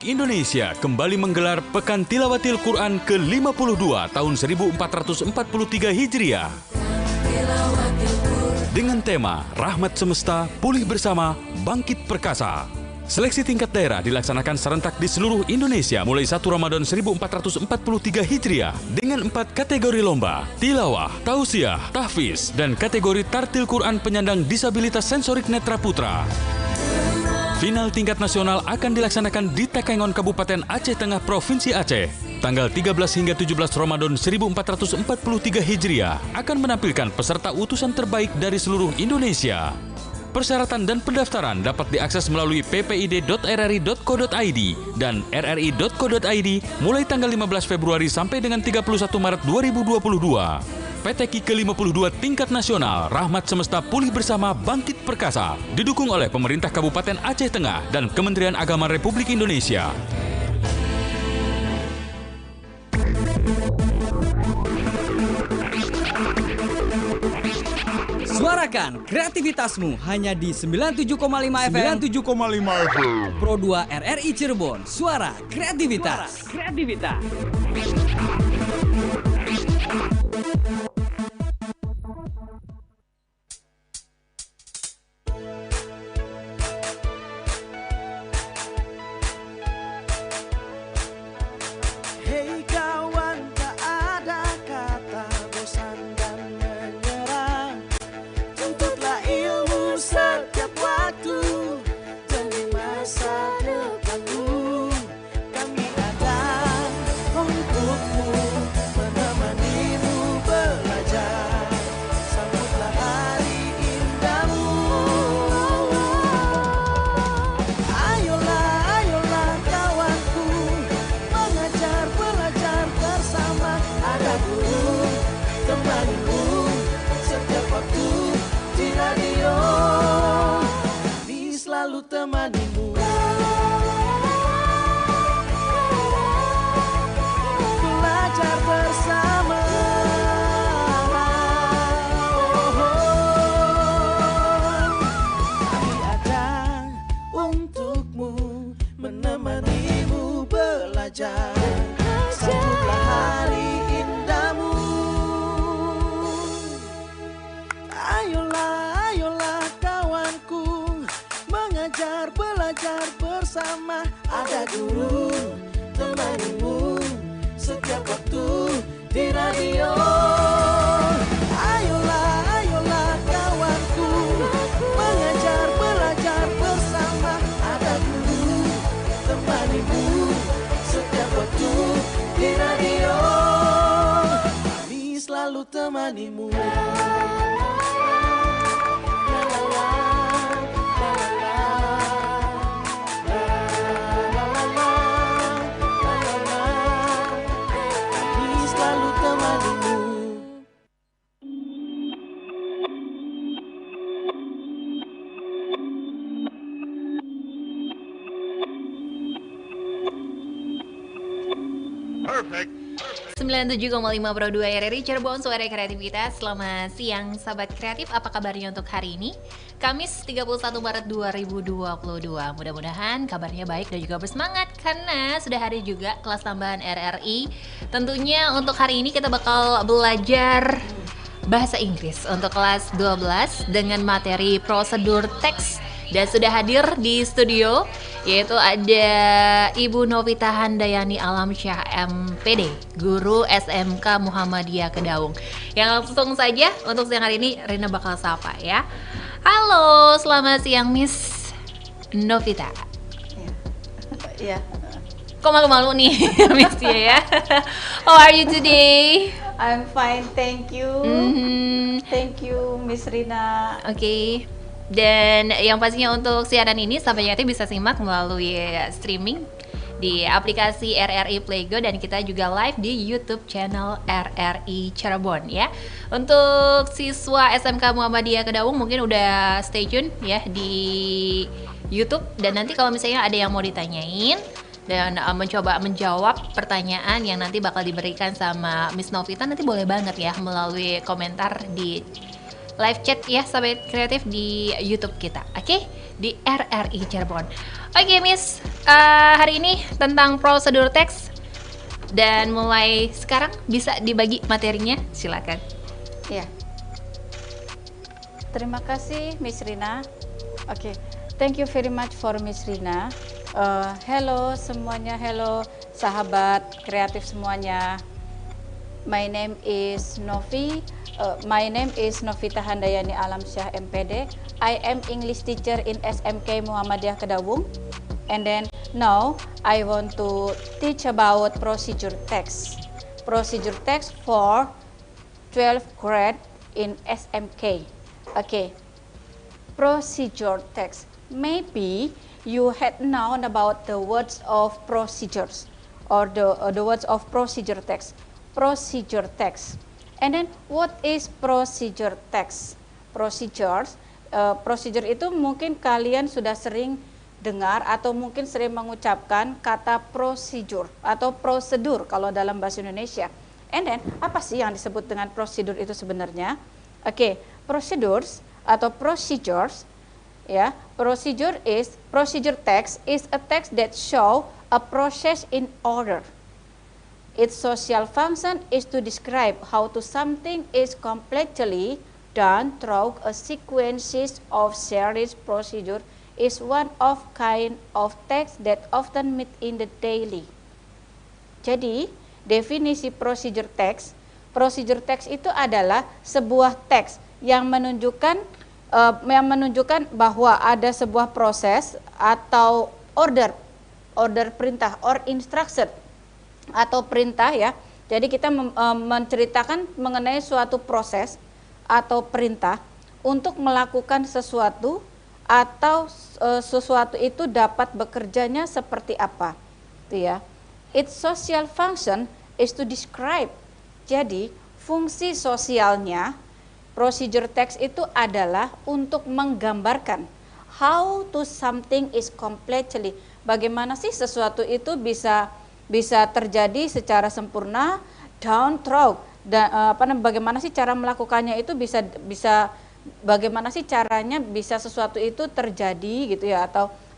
Republik Indonesia kembali menggelar Pekan Tilawatil Quran ke-52 tahun 1443 Hijriah. Dengan tema Rahmat Semesta, Pulih Bersama, Bangkit Perkasa. Seleksi tingkat daerah dilaksanakan serentak di seluruh Indonesia mulai 1 Ramadan 1443 Hijriah dengan 4 kategori lomba: tilawah, tausiah, tahfiz, dan kategori tartil Quran penyandang disabilitas sensorik netra putra. Final tingkat nasional akan dilaksanakan di Takengon, Kabupaten Aceh Tengah, Provinsi Aceh. Tanggal 13 hingga 17 Ramadan 1443 Hijriah akan menampilkan peserta utusan terbaik dari seluruh Indonesia. Persyaratan dan pendaftaran dapat diakses melalui ppid.rri.co.id dan rri.co.id mulai tanggal 15 Februari sampai dengan 31 Maret 2022. PTQ ke-52 tingkat nasional Rahmat Semesta, Pulih Bersama, Bangkit Perkasa didukung oleh Pemerintah Kabupaten Aceh Tengah dan Kementerian Agama Republik Indonesia. Suarakan kreativitasmu hanya di 97,5 FM. 97,5 FM. Pro 2 RRI Cirebon. Suara kreativitas. Hei kawan, tak ada kata bosan dan menyerah. Tuntutlah ilmu setiap waktu demi masa depanmu. Kami ada untukmu, menemanimu belajar. Sambutlah hari indahmu. Ayolah, ayolah kawanku, mengajar belajar bersama. Ada guru temanimu setiap waktu di radio. Kami selalu temanimu. Belajar bersama. Kami ada untukmu, menemanimu belajar. Sambutlah hari indahmu. Ayolah, ayolah kawanku, mengajar belajar bersama. Ada guru temanimu setiap waktu di radio. Ayolah, ayolah kawanku, mengajar belajar bersama. Ada guru temanimu setiap waktu di radio. Kami selalu temanimu. Kami selalu temanimu. Perfect. 97,5 Pro 2 RRI Cirebon, Suara Kreativitas. Selamat siang sahabat kreatif, apa kabarnya untuk hari ini? Kamis 31 Maret 2022. Mudah-mudahan kabarnya baik dan juga bersemangat karena sudah hari juga kelas tambahan RRI. Tentunya untuk hari ini kita bakal belajar bahasa Inggris untuk kelas 12 dengan materi prosedur teks. Dan sudah hadir di studio yaitu ada Ibu Novita Handayani Alamsyah MPD, Guru SMK Muhammadiyah Kedaung. Yang langsung saja untuk siang hari ini Rina bakal sapa ya. Halo, selamat siang Miss Novita. Yeah. Kok malu-malu nih Miss ya? How are you today? I'm fine, thank you. Thank you, Miss Rina. Oke. Dan yang pastinya untuk siaran ini sampai nanti bisa simak melalui streaming di aplikasi RRI Playgo dan kita juga live di YouTube channel RRI Cirebon ya. Untuk siswa SMK Muhammadiyah Kedaung mungkin udah stay tune ya di YouTube dan nanti kalau misalnya ada yang mau ditanyain dan mencoba menjawab pertanyaan yang nanti bakal diberikan sama Miss Novita, nanti boleh banget ya melalui komentar di live chat ya Sahabat Kreatif di YouTube kita, oke? Di RRI Cirebon. Oke Miss, hari ini tentang prosedur teks, dan mulai sekarang bisa dibagi materinya, silakan. Ya. Terima kasih Miss Rina. Oke, thank you very much for Miss Rina. Hello semuanya, hello sahabat kreatif semuanya. My name is Novi. My name is Novita Handayani Alamsyah MPD. I am English teacher in SMK Muhammadiyah Kedawung. And then now I want to teach about procedure text. Procedure text for 12th grade in SMK. Okay. Procedure text. Maybe you had known about the words of procedures or the words of procedure text. Procedure text. And then what is procedure text? Procedures, procedure itu mungkin kalian sudah sering dengar atau mungkin sering mengucapkan kata prosedur atau prosedur kalau dalam bahasa Indonesia. And then apa sih yang disebut dengan prosedur itu sebenarnya? Oke, procedures atau procedures, ya, procedure text is a text that show a process in order. Its social function is to describe how to something is completely done through a sequences of series. Procedure is one of kind of text that often meet in the daily. Jadi, definisi procedure text itu adalah sebuah teks yang menunjukkan bahwa ada sebuah proses atau order perintah or instruction atau perintah ya. Jadi kita menceritakan mengenai suatu proses atau perintah untuk melakukan sesuatu atau sesuatu itu dapat bekerjanya seperti apa. Itu ya. Its social function is to describe. Jadi fungsi sosialnya procedure text itu adalah untuk menggambarkan how to something is completely. Bagaimana sih sesuatu itu bisa terjadi secara sempurna, down through, dan bagaimana sih cara melakukannya itu bisa bagaimana sih caranya bisa sesuatu itu terjadi gitu ya,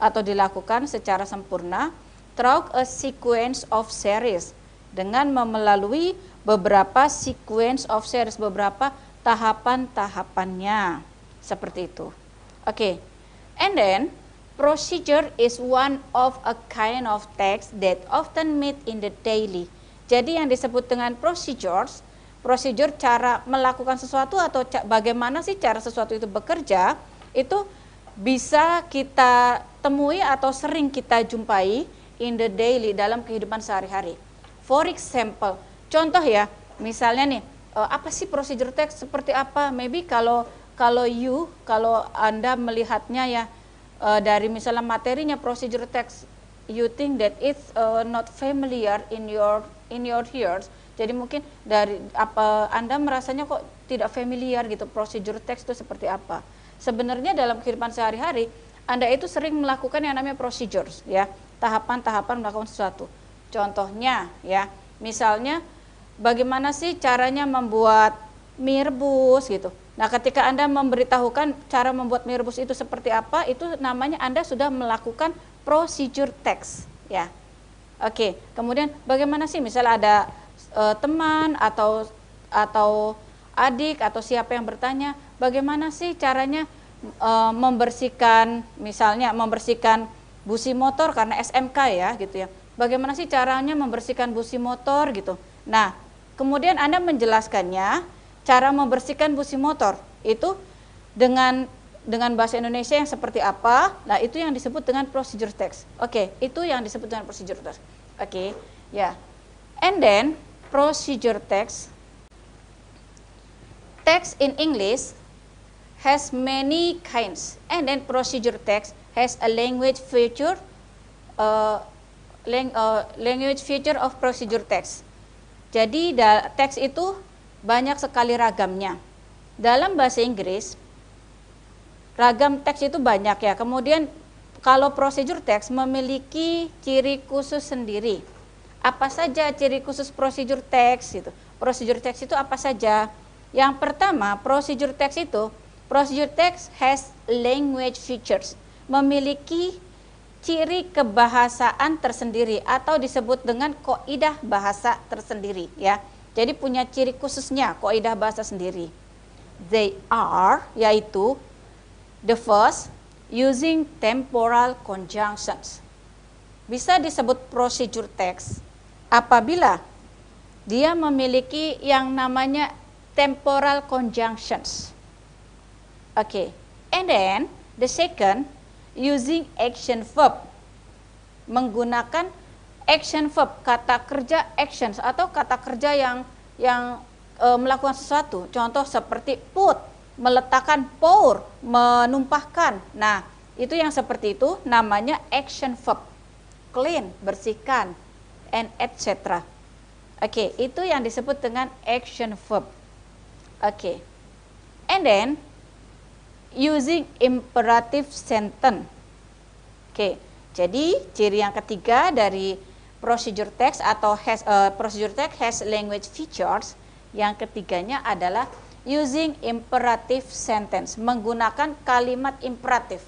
atau dilakukan secara sempurna through a sequence of series, dengan melalui beberapa sequence of series, beberapa tahapan-tahapannya seperti itu. Oke. And then procedure is one of a kind of text that often meet in the daily. Jadi yang disebut dengan procedure cara melakukan sesuatu atau bagaimana sih cara sesuatu itu bekerja, itu bisa kita temui atau sering kita jumpai in the daily, dalam kehidupan sehari-hari. For example, contoh ya, misalnya nih, apa sih procedure text, seperti apa? Maybe kalau Anda melihatnya ya, dari misalnya materinya procedure text, you think that it's not familiar in your ears. Jadi mungkin dari Anda merasanya kok tidak familiar gitu, procedure text itu seperti apa. Sebenarnya dalam kehidupan sehari-hari Anda itu sering melakukan yang namanya procedures ya, tahapan-tahapan melakukan sesuatu. Contohnya ya, misalnya bagaimana sih caranya membuat mie rebus gitu. Nah, ketika Anda memberitahukan cara membuat mie rebus itu seperti apa, itu namanya Anda sudah melakukan procedure text, ya. Oke, kemudian bagaimana sih misalnya ada teman atau adik atau siapa yang bertanya, bagaimana sih caranya membersihkan busi motor karena SMK ya, gitu ya. Bagaimana sih caranya membersihkan busi motor gitu. Nah, kemudian Anda menjelaskannya cara membersihkan busi motor itu dengan bahasa Indonesia yang seperti apa. Nah, itu yang disebut dengan procedure text. Oke, itu yang disebut dengan procedure text. Oke, ya. And then procedure text in English has many kinds, and then procedure text has a language feature of procedure text. Jadi teks itu banyak sekali ragamnya. Dalam bahasa Inggris, ragam teks itu banyak ya. Kemudian kalau procedure text memiliki ciri khusus sendiri. Apa saja ciri khusus procedure text itu? Procedure text itu apa saja? Yang pertama, procedure text itu, procedure text has language features, memiliki ciri kebahasaan tersendiri atau disebut dengan kaidah bahasa tersendiri ya. Jadi punya ciri khususnya, kaidah bahasa sendiri. They are, yaitu the first, using temporal conjunctions. Bisa disebut procedure text apabila dia memiliki yang namanya temporal conjunctions. Oke. And then the second, using action verb, menggunakan action verb, kata kerja actions atau kata kerja yang melakukan sesuatu. Contoh seperti put, meletakkan, pour, menumpahkan. Nah, itu yang seperti itu namanya action verb. Clean, bersihkan, and etc. Oke, itu yang disebut dengan action verb. Oke. And then using imperative sentence. Oke, jadi ciri yang ketiga dari procedure text atau procedure text has language features. Yang ketiganya adalah using imperative sentence, menggunakan kalimat imperatif.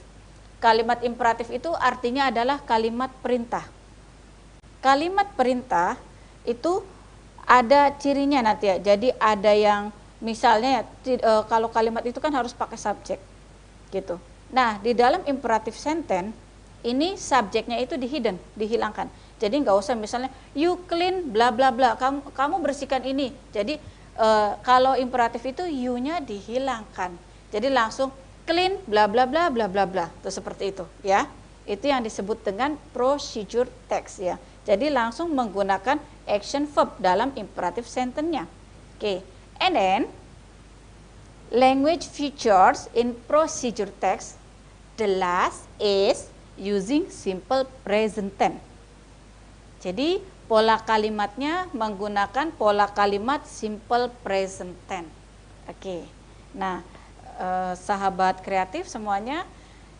Kalimat imperatif itu artinya adalah kalimat perintah. Kalimat perintah itu ada cirinya nanti ya. Jadi ada yang misalnya kalau kalimat itu kan harus pakai subjek gitu. Nah, di dalam imperative sentence ini subjeknya itu dihilangkan. Jadi nggak usah misalnya you clean bla bla bla, kamu bersihkan ini. Jadi kalau imperatif itu you-nya dihilangkan. Jadi langsung clean bla bla bla bla bla bla. Itu seperti itu ya. Itu yang disebut dengan procedure text ya. Jadi langsung menggunakan action verb dalam imperative sentence-nya. Oke. And then language features in procedure text, the last is using simple present tense. Jadi pola kalimatnya menggunakan pola kalimat simple present tense. Oke. Nah, sahabat kreatif semuanya,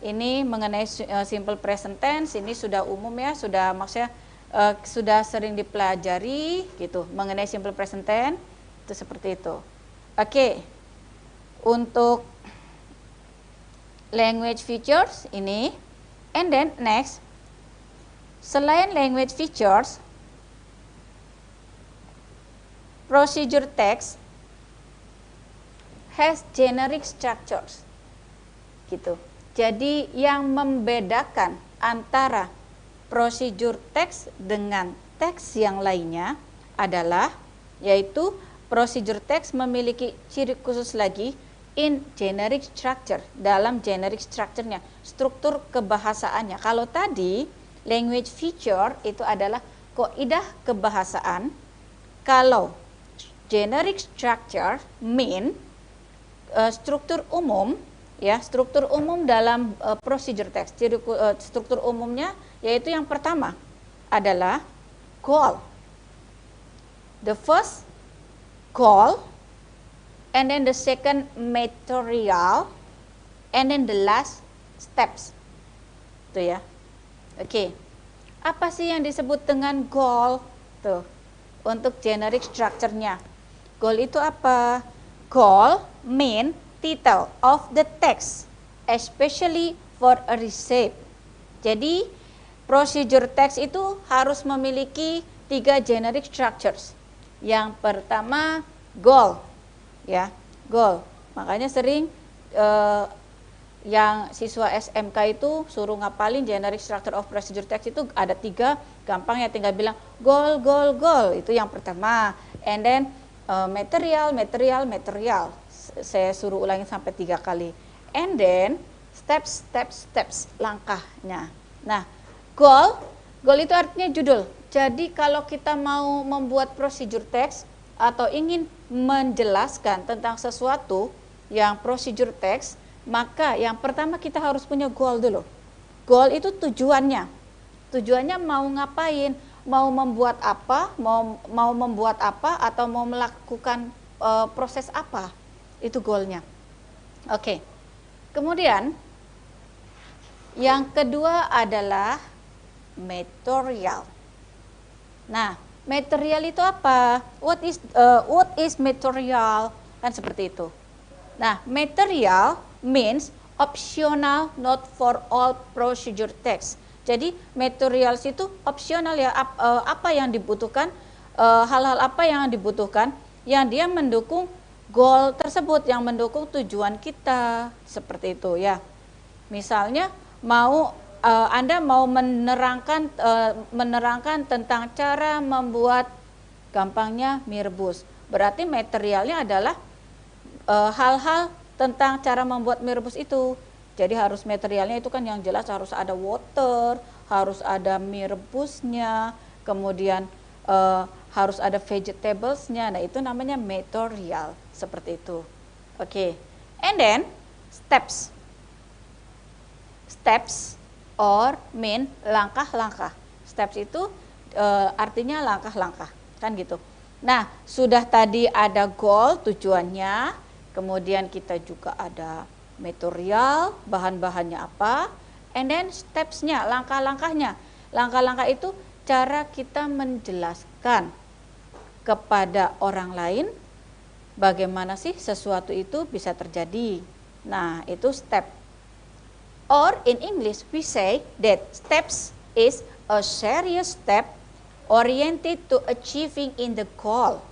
ini mengenai simple present tense ini sudah umum ya, sudah maksudnya sudah sering dipelajari gitu mengenai simple present tense itu seperti itu. Oke. Untuk language features ini, and then next, selain language features, procedure text has generic structures gitu. Jadi yang membedakan antara procedure text dengan teks yang lainnya adalah yaitu procedure text memiliki ciri khusus lagi in generic structure, dalam generic structure-nya, struktur kebahasaannya. Kalau tadi language feature itu adalah kaidah kebahasaan, kalau generic structure mean struktur umum ya, struktur umum dalam procedure text. Jadi struktur umumnya yaitu yang pertama adalah goal. The first goal, and then the second material, and then the last steps. Tuh ya. Oke. Apa sih yang disebut dengan goal? Tuh. Untuk generic structure-nya. Goal itu apa? Goal mean title of the text, especially for a receipt. Jadi procedure text itu harus memiliki 3 generic structures. Yang pertama goal, ya goal. Makanya sering yang siswa SMK itu suruh ngapalin generic structure of procedure text itu ada 3, gampang ya, tinggal bilang goal goal goal, itu yang pertama. And then material. Saya suruh ulangin sampai 3 kali. And then steps, langkahnya. Nah, goal itu artinya judul. Jadi kalau kita mau membuat procedure text atau ingin menjelaskan tentang sesuatu yang procedure text, maka yang pertama kita harus punya goal dulu. Goal itu tujuannya. Tujuannya mau ngapain? Mau membuat apa? Mau membuat apa atau mau melakukan proses apa? Itu goalnya. Oke. Kemudian yang kedua adalah material. Nah, material itu apa? What is material? Kan seperti itu. Nah, material means optional not for all procedure text. Jadi materials itu opsional ya, apa yang dibutuhkan, hal-hal apa yang dibutuhkan yang dia mendukung goal tersebut, yang mendukung tujuan kita, seperti itu ya. Misalnya Anda mau menerangkan tentang cara membuat gampangnya mie rebus. Berarti materialnya adalah hal-hal tentang cara membuat mie rebus itu. Jadi harus materialnya itu kan yang jelas harus ada water, harus ada mie rebusnya, kemudian harus ada vegetablesnya. Nah, itu namanya material, seperti itu. Oke. And then steps. Steps or mean langkah-langkah. Steps itu artinya langkah-langkah, kan gitu. Nah, sudah tadi ada goal, tujuannya, kemudian kita juga ada material, bahan-bahannya apa, and then steps-nya, langkah-langkahnya. Langkah-langkah itu cara kita menjelaskan kepada orang lain bagaimana sih sesuatu itu bisa terjadi. Nah, itu step. Or in English we say that steps is a serious step oriented to achieving in the goal.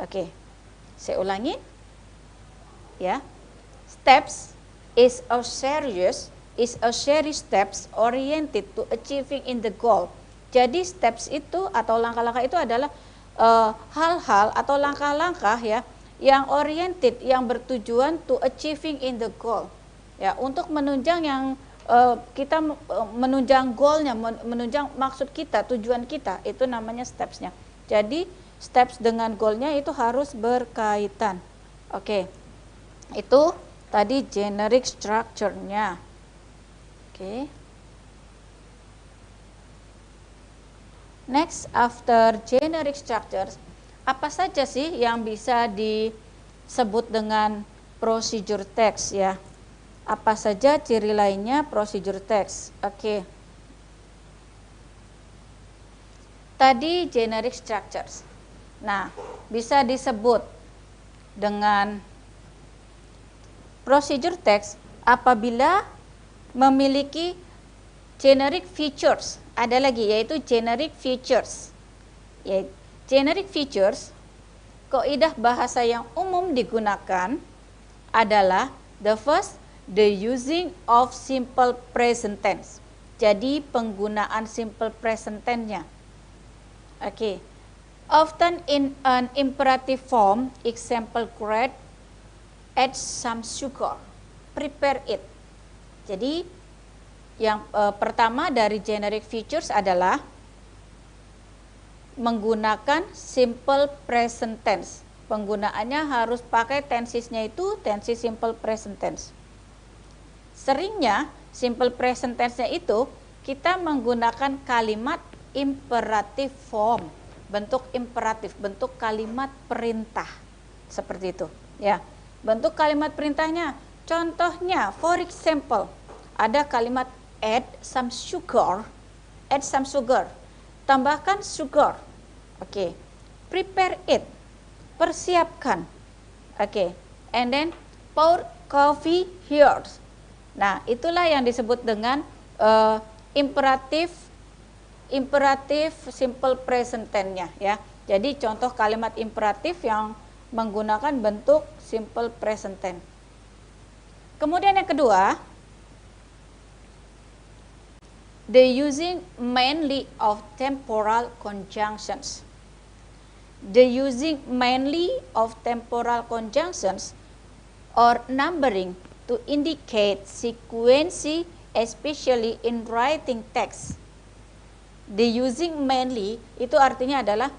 Oke, saya ulangi. Ya, steps is a series steps oriented to achieving in the goal. Jadi steps itu atau langkah-langkah itu adalah hal-hal atau langkah-langkah ya yang oriented, yang bertujuan to achieving in the goal. Ya, untuk menunjang yang kita menunjang goalnya, menunjang maksud kita, tujuan kita, itu namanya stepsnya. Jadi steps dengan goalnya itu harus berkaitan. Oke, itu tadi generic structure-nya. Oke. Next, after generic structures, apa saja sih yang bisa disebut dengan procedure text ya? Apa saja ciri lainnya procedure text? Oke. Tadi generic structures. Nah, bisa disebut dengan procedure text apabila memiliki generic features. Ada lagi yaitu generic features. Ya, generic features, kaidah bahasa yang umum digunakan adalah the first, the using of simple present tense. Jadi penggunaan simple present tense-nya. Oke. Often in an imperative form, example create, add some sugar, prepare it. Jadi yang pertama dari generic features adalah menggunakan simple present tense. Penggunaannya harus pakai tensesnya itu tenses simple present tense. Seringnya simple present tense-nya itu kita menggunakan kalimat imperative form, bentuk imperatif, bentuk kalimat perintah. Seperti itu, ya. Bentuk kalimat perintahnya, contohnya for example, ada kalimat add some sugar, tambahkan sugar. Oke. Prepare it, persiapkan. Oke. And then pour coffee here. Nah, itulah yang disebut dengan imperatif simple present tense-nya ya. Jadi contoh kalimat imperatif yang menggunakan bentuk simple present tense. Kemudian yang kedua, the using mainly of temporal conjunctions. The using mainly of temporal conjunctions or numbering to indicate sequence, especially in writing text. The using mainly itu artinya adalah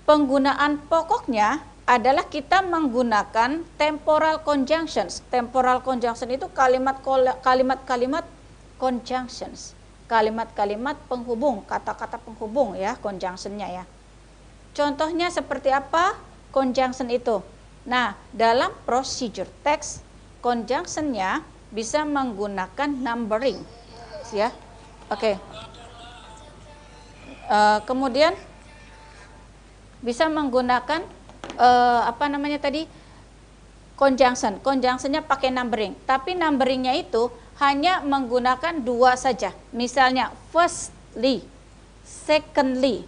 penggunaan pokoknya adalah kita menggunakan temporal conjunctions. Temporal conjunction itu kalimat-kalimat conjunctions. Kalimat-kalimat penghubung, kata-kata penghubung ya, conjunctionnya ya. Contohnya seperti apa conjunction itu? Nah, dalam procedure text, conjunctionnya bisa menggunakan numbering, ya. Oke. Kemudian bisa menggunakan apa namanya tadi, conjunction. Conjunctionnya pakai numbering, tapi numberingnya itu hanya menggunakan dua saja. Misalnya firstly, secondly.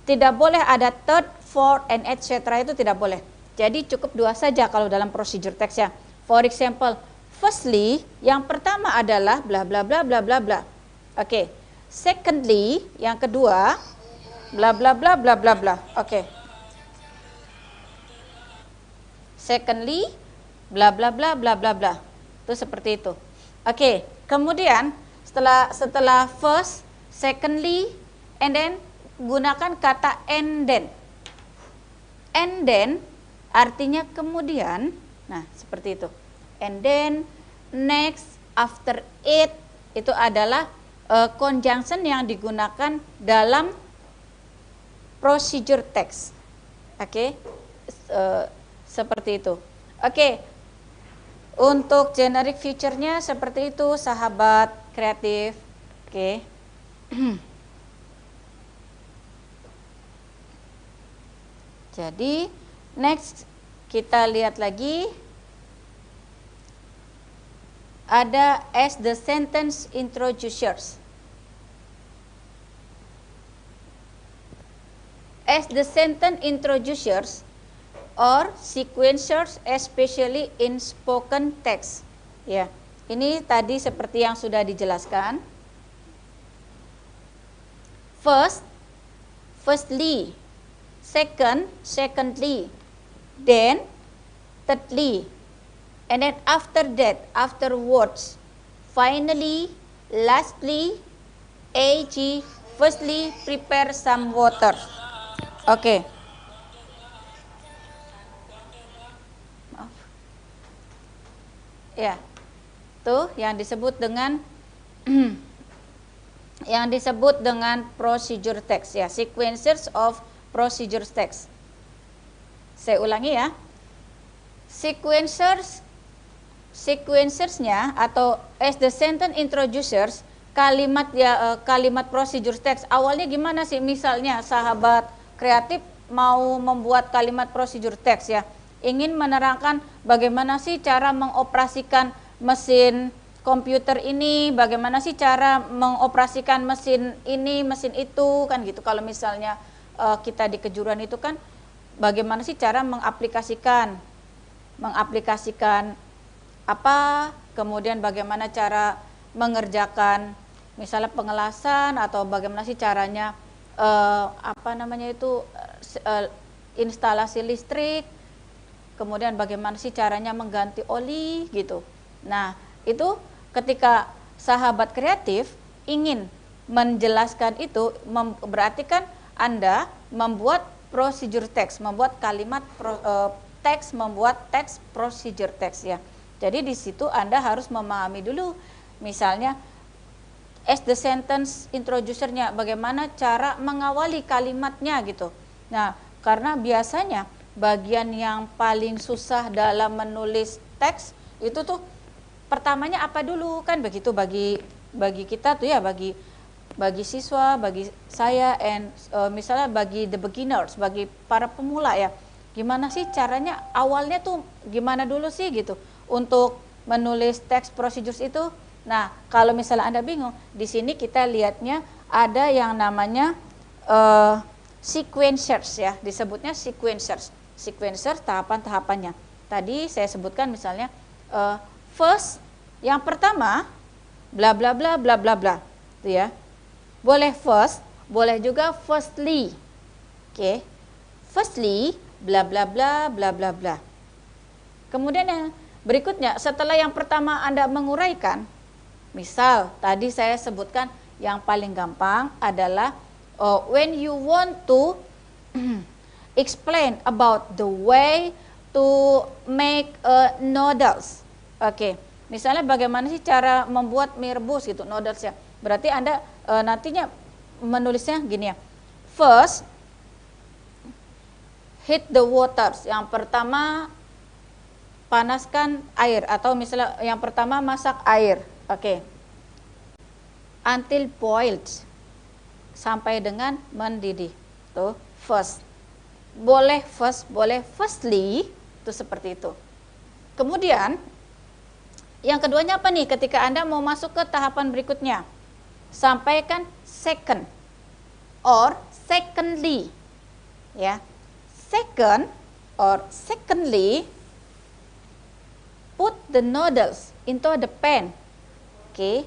Tidak boleh ada third, fourth, and etc. Itu tidak boleh. Jadi cukup dua saja kalau dalam procedure text ya. For example, firstly, yang pertama adalah bla bla bla bla bla bla. Oke. Secondly, yang kedua bla bla bla bla bla bla. Oke. Secondly, bla bla bla bla bla bla. Itu seperti itu. Oke. Kemudian setelah first, secondly, and then gunakan kata and then. And then artinya kemudian. Nah, seperti itu. And then, next, after it, itu adalah conjunction yang digunakan dalam procedure text. Oke. Seperti itu. Oke. Untuk generic feature-nya seperti itu, sahabat kreatif. Oke. Jadi, next kita lihat lagi. Ada as the sentence introducers. As the sentence introducers or sequencers, especially in spoken text. Ya, ini tadi seperti yang sudah dijelaskan. First, firstly. Second, secondly. Then, thirdly. And then after that, afterwards. Finally, lastly, ag, firstly, prepare some water. Oke. Maaf. Ya. Tuh yang disebut dengan yang disebut dengan procedure text ya, sequencers of procedure text. Saya ulangi ya. Sequencersnya atau as the sentence introducers, kalimat ya, kalimat procedure text awalnya gimana sih? Misalnya sahabat kreatif mau membuat kalimat procedure text ya, ingin menerangkan bagaimana sih cara mengoperasikan mesin komputer ini, bagaimana sih cara mengoperasikan mesin ini, mesin itu, kan gitu. Kalau misalnya kita di kejuruan itu kan bagaimana sih cara mengaplikasikan apa, kemudian bagaimana cara mengerjakan misalnya pengelasan, atau bagaimana sih caranya apa namanya itu instalasi listrik, kemudian bagaimana sih caranya mengganti oli gitu. Nah, itu ketika sahabat kreatif ingin menjelaskan itu, berarti kan Anda membuat procedure text, membuat kalimat teks, membuat teks procedure text ya. Jadi di situ Anda harus memahami dulu, misalnya as the sentence introducernya, bagaimana cara mengawali kalimatnya gitu. Nah, karena biasanya bagian yang paling susah dalam menulis teks itu tuh pertamanya apa dulu, kan begitu bagi kita tuh ya, bagi siswa, bagi saya, misalnya bagi the beginners, bagi para pemula ya. Gimana sih caranya, awalnya tuh gimana dulu sih gitu untuk menulis teks procedures itu. Nah, kalau misalnya Anda bingung, di sini kita lihatnya ada yang namanya sequencers ya, disebutnya sequencers. Sequencers tahapan-tahapannya. Tadi saya sebutkan misalnya first, yang pertama bla bla bla bla bla bla, itu ya. Boleh first, boleh juga firstly. Oke. Firstly bla bla bla bla bla bla. Kemudian yang berikutnya, setelah yang pertama Anda menguraikan, misal tadi saya sebutkan yang paling gampang adalah when you want to explain about the way to make noodles. Oke. Misalnya bagaimana sih cara membuat mie rebus gitu, noodles ya. Berarti Anda nantinya menulisnya gini ya. First, heat the waters. Yang pertama panaskan air, atau misalnya yang pertama masak air. Oke. Until boiled, sampai dengan mendidih. Tuh, first. boleh first, boleh firstly, itu seperti itu. Kemudian yang keduanya apa nih? Ketika Anda mau masuk ke tahapan berikutnya, sampaikan second or secondly, ya. Second or secondly, put the noodles into the pan. Oke.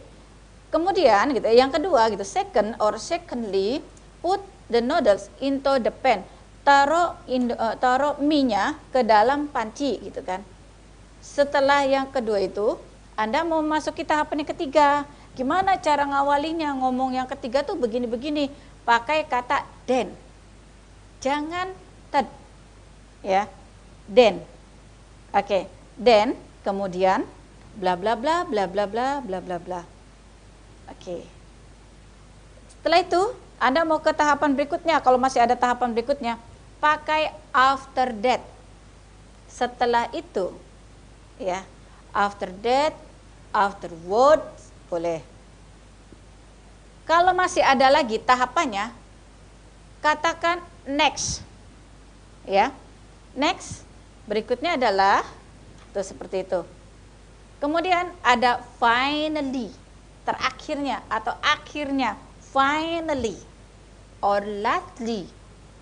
Kemudian gitu, yang kedua gitu, second or secondly, put the noodles into the pan. Taruh mie-nya ke dalam panci gitu kan. Setelah yang kedua itu, Anda mau masuki tahapan yang ketiga. Gimana cara ngawalinya? Ngomong yang ketiga tuh begini-begini, pakai kata then. Jangan tad. Ya. Then. Oke, then kemudian bla bla bla bla bla bla bla bla bla. Oke. Setelah itu, Anda mau ke tahapan berikutnya. Kalau masih ada tahapan berikutnya, pakai after that. Setelah itu, ya, after that, afterwards, boleh. Kalau masih ada lagi tahapannya, katakan next. Ya. Next. Berikutnya adalah tuh seperti itu. Kemudian ada finally, terakhirnya atau akhirnya, finally or lastly,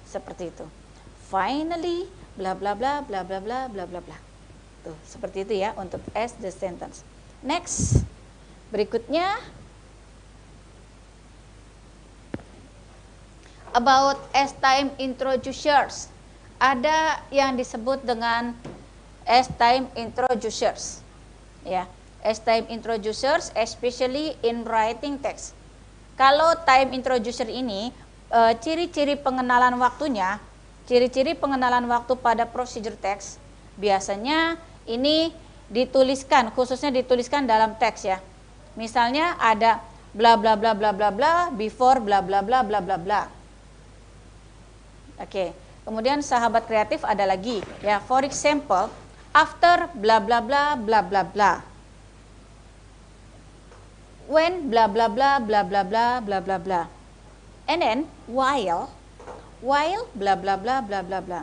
seperti itu. Finally, bla bla bla bla bla bla bla bla bla. Tuh, seperti itu ya untuk as the sentence. Next. Berikutnya about as time introducers. Ada yang disebut dengan as time introducers. Ya, as time introducers especially in writing text. Kalau time introducer ini ciri-ciri pengenalan waktunya, ciri-ciri pengenalan waktu pada procedure text biasanya ini dituliskan, khususnya dituliskan dalam teks ya. Misalnya ada bla bla bla bla bla bla before bla bla bla bla bla bla. Oke, kemudian sahabat kreatif ada lagi ya, for example, after bla bla bla bla bla bla. When bla bla bla bla bla bla bla bla bla. And then while bla bla bla bla bla bla.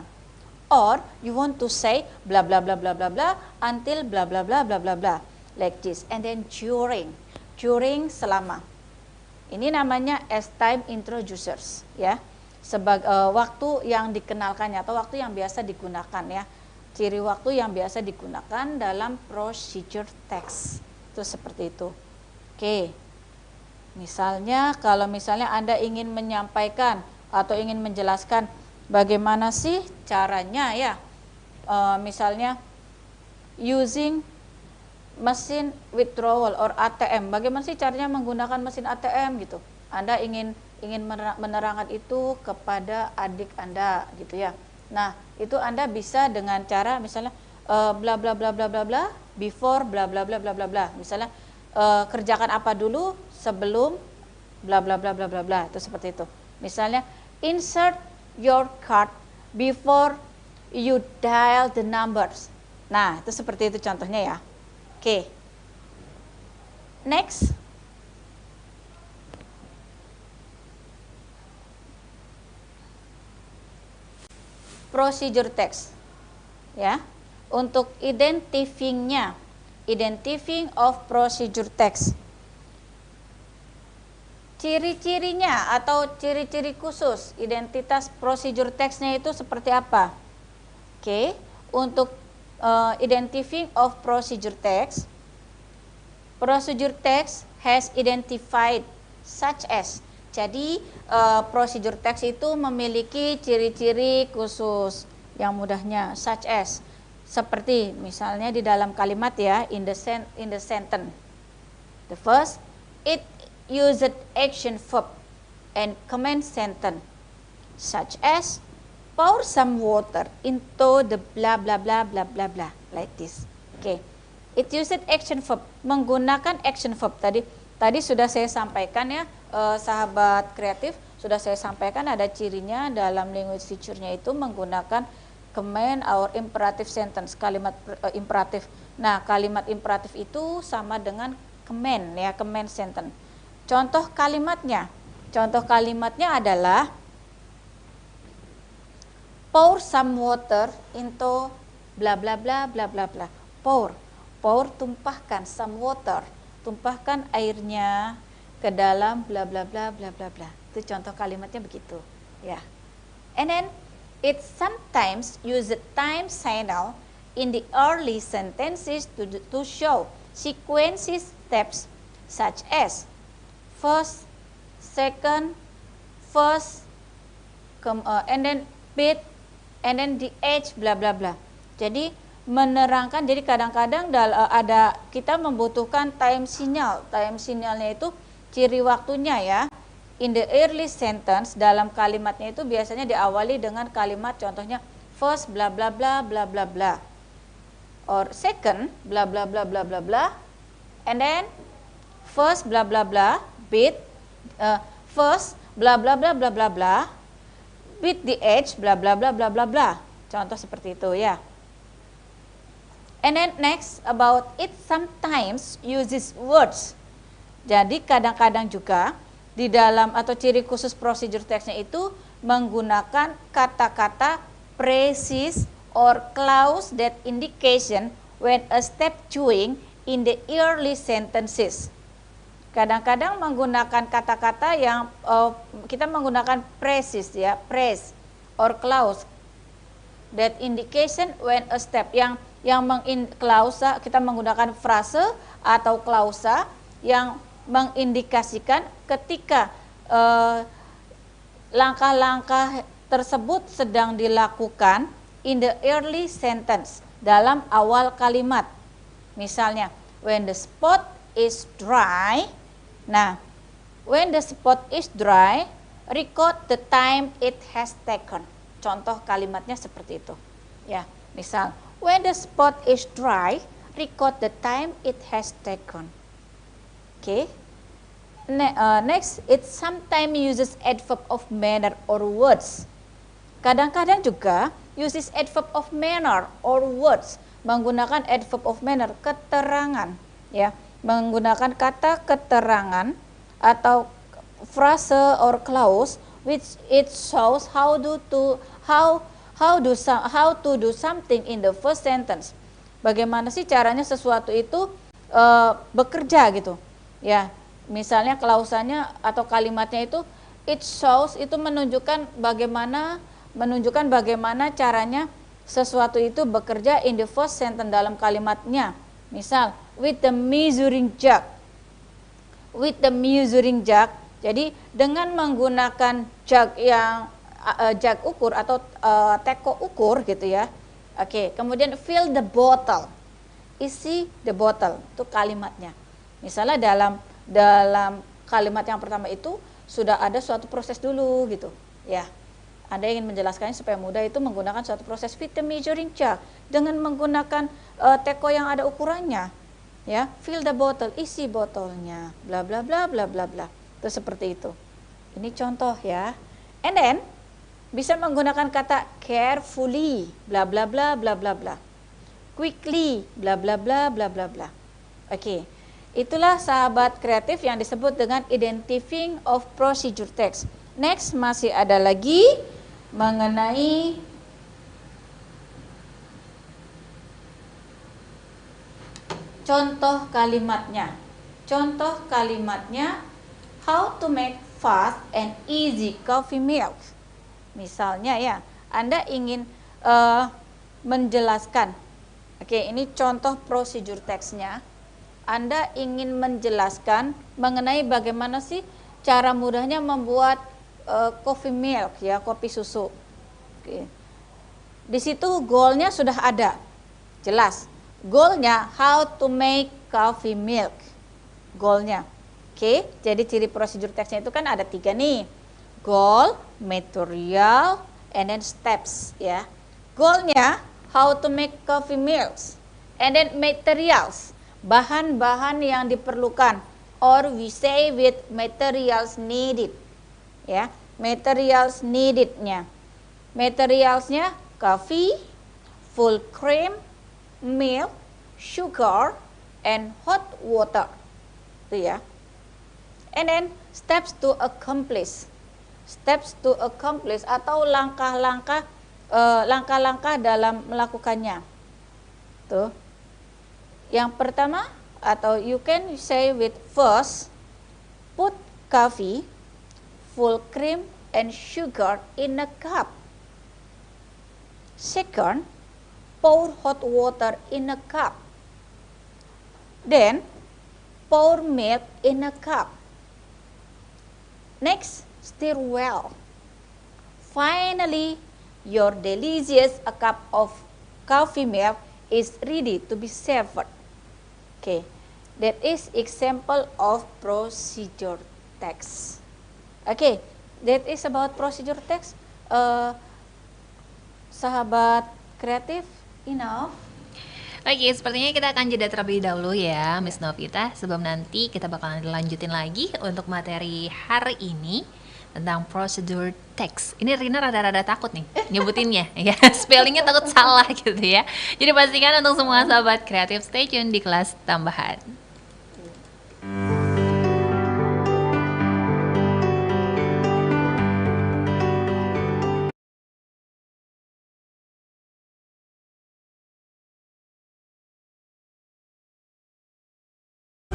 Or you want to say bla bla bla bla bla bla until bla bla bla bla bla bla. Like this. And then during selama. Ini namanya as time introducers ya. Sebagai waktu yang dikenalkannya atau waktu yang biasa digunakan ya. Ciri waktu yang biasa digunakan dalam procedure text. Itu seperti itu. Oke. Misalnya kalau misalnya Anda ingin menyampaikan atau ingin menjelaskan bagaimana sih caranya ya, misalnya using mesin withdrawal or ATM, bagaimana sih caranya menggunakan mesin ATM gitu. Anda ingin menerangkan itu kepada adik Anda gitu ya. Nah, itu Anda bisa dengan cara misalnya bla bla bla bla bla bla before bla bla bla bla bla bla. Misalnya kerjakan apa dulu sebelum bla bla bla bla bla bla, itu seperti itu. Misalnya insert your card before you dial the numbers. Nah, itu seperti itu contohnya ya. Oke. Next. Procedure text. Ya. Untuk identifying-nya. Identifying of procedure text. Ciri-cirinya atau ciri-ciri khusus identitas procedure text-nya itu seperti apa? Oke, untuk identifying of procedure text has identified such as. Jadi procedure text itu memiliki ciri-ciri khusus yang mudahnya such as. Seperti misalnya di dalam kalimat ya, in the sentence. The first, it used action verb and command sentence such as pour some water into the blah blah blah blah blah blah, like this. Okay. It used action verb, menggunakan action verb. Tadi sudah saya sampaikan ya, sahabat kreatif, sudah saya sampaikan ada cirinya dalam language feature-nya itu menggunakan command or imperative sentence, kalimat imperatif. Nah, kalimat imperatif itu sama dengan command ya, command sentence. Contoh kalimatnya adalah pour some water into bla bla bla bla bla bla. Pour tumpahkan some water, tumpahkan airnya ke dalam bla bla bla bla bla bla. Itu contoh kalimatnya begitu, ya. And then it sometimes use the time signal in the early sentences to show sequences steps such as first, second, first, and then bit, and then the age, bla bla bla. Jadi menerangkan, jadi kadang-kadang ada kita membutuhkan time signal. Time signalnya itu ciri waktunya ya. In the early sentence, dalam kalimatnya itu biasanya diawali dengan kalimat contohnya first bla bla bla bla bla bla, or second bla bla bla bla bla bla, and then first bla bla bla bit, first bla bla bla bla bla bla, with the age bla bla bla bla bla bla. Contoh seperti itu ya. And then next about it sometimes uses words. Jadi kadang-kadang juga di dalam atau ciri khusus procedure text-nya itu menggunakan kata-kata phrases or clause that indication when a step doing in the early sentences. Kadang-kadang menggunakan kata-kata yang kita menggunakan phrases ya, phrase or clause that indication when a step yang klausa, kita menggunakan frase atau klausa yang mengindikasikan ketika langkah-langkah tersebut sedang dilakukan in the early sentence, dalam awal kalimat. Misalnya, when the spot is dry. Nah, when the spot is dry, record the time it has taken. Contoh kalimatnya seperti itu. Ya, misal, when the spot is dry, record the time it has taken. Okay. Next, it sometimes uses adverb of manner or words. Kadang-kadang juga uses adverb of manner or words, menggunakan adverb of manner, keterangan, ya, menggunakan kata keterangan atau frase or clause which it shows how to do something in the first sentence. Bagaimana sih caranya sesuatu itu bekerja gitu. Ya, misalnya klausanya atau kalimatnya itu it shows, itu menunjukkan bagaimana caranya sesuatu itu bekerja in the first sentence dalam kalimatnya. Misal with the measuring jug. With the measuring jug. Jadi dengan menggunakan jug yang jug ukur atau teko ukur gitu ya. Oke, kemudian fill the bottle. Isi the bottle, itu kalimatnya. Misalnya dalam kalimat yang pertama itu sudah ada suatu proses dulu gitu ya. Anda ingin menjelaskannya supaya mudah, itu menggunakan suatu proses with the measuring jug, dengan menggunakan teko yang ada ukurannya ya. Fill the bottle, isi botolnya, bla bla bla bla bla bla. Itu seperti itu. Ini contoh ya. And then bisa menggunakan kata carefully, bla bla bla bla bla bla, quickly, bla bla bla bla bla bla. Oke. Itulah sahabat kreatif yang disebut dengan identifying of procedure text. Next, masih ada lagi mengenai contoh kalimatnya. Contoh kalimatnya, how to make fast and easy coffee milk. Misalnya ya, Anda ingin menjelaskan. Oke, ini contoh procedure text-nya. Anda ingin menjelaskan mengenai bagaimana sih cara mudahnya membuat coffee milk ya, kopi susu. Oke. Di situ goalnya sudah ada, jelas. Goalnya how to make coffee milk. Goalnya. Oke, jadi ciri prosedur teksnya itu kan ada 3 nih. Goal, material, and then steps ya. Goalnya how to make coffee milks, and then materials, bahan-bahan yang diperlukan, or we say with materials needed ya, materials needednya. Materialsnya coffee, full cream, milk, sugar, and hot water. Itu ya. And then steps to accomplish. Steps to accomplish atau langkah-langkah langkah-langkah dalam melakukannya. Tuh. Yang pertama, atau you can say with first, put coffee, full cream and sugar in a cup. Second, pour hot water in a cup. Then, pour milk in a cup. Next, stir well. Finally, your delicious cup of coffee milk is ready to be served. Okay, that is example of procedure text. Okay, that is about procedure text. Sahabat kreatif, enough. Oke, sepertinya kita akan jeda terlebih dahulu ya, Miss Novita, sebelum nanti kita bakalan lanjutin lagi untuk materi hari ini tentang prosedur text. Ini Rina rada-rada takut nih nyebutinnya, ya, spellingnya takut salah gitu ya. Jadi pastikan untuk semua sahabat kreatif stay tune di kelas tambahan.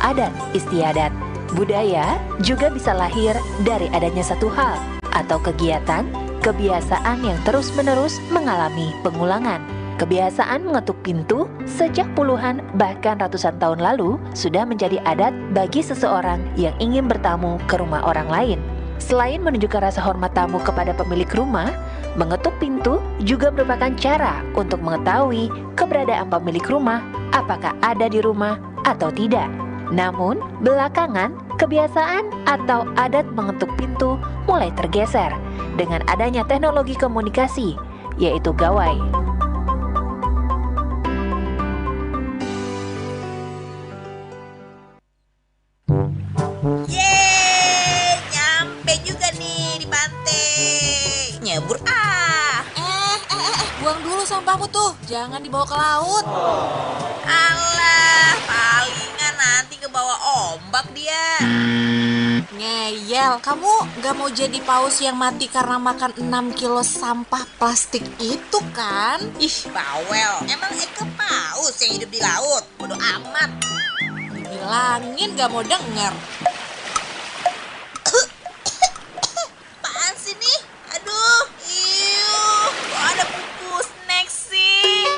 Adat istiadat, budaya juga bisa lahir dari adanya satu hal atau kegiatan, kebiasaan yang terus-menerus mengalami pengulangan. Kebiasaan mengetuk pintu sejak puluhan bahkan ratusan tahun lalu sudah menjadi adat bagi seseorang yang ingin bertamu ke rumah orang lain. Selain menunjukkan rasa hormat tamu kepada pemilik rumah, mengetuk pintu juga merupakan cara untuk mengetahui keberadaan pemilik rumah, apakah ada di rumah atau tidak. Namun, belakangan kebiasaan atau adat mengetuk pintu mulai tergeser dengan adanya teknologi komunikasi, yaitu gawai. Yeay, nyampe juga nih di pantai. Nyebur Buang dulu sampahmu tuh, jangan dibawa ke laut. Alah, palingan nanti ke bawah ombak dia. Ngeyel, kamu gak mau jadi paus yang mati karena makan 6 kilo sampah plastik itu kan? Ih, bawel. Emang Eke paus yang hidup di laut? Bodoh amat. Dibilangin gak mau denger. Apaan sih nih? Aduh, kok ada bungkus snack sih?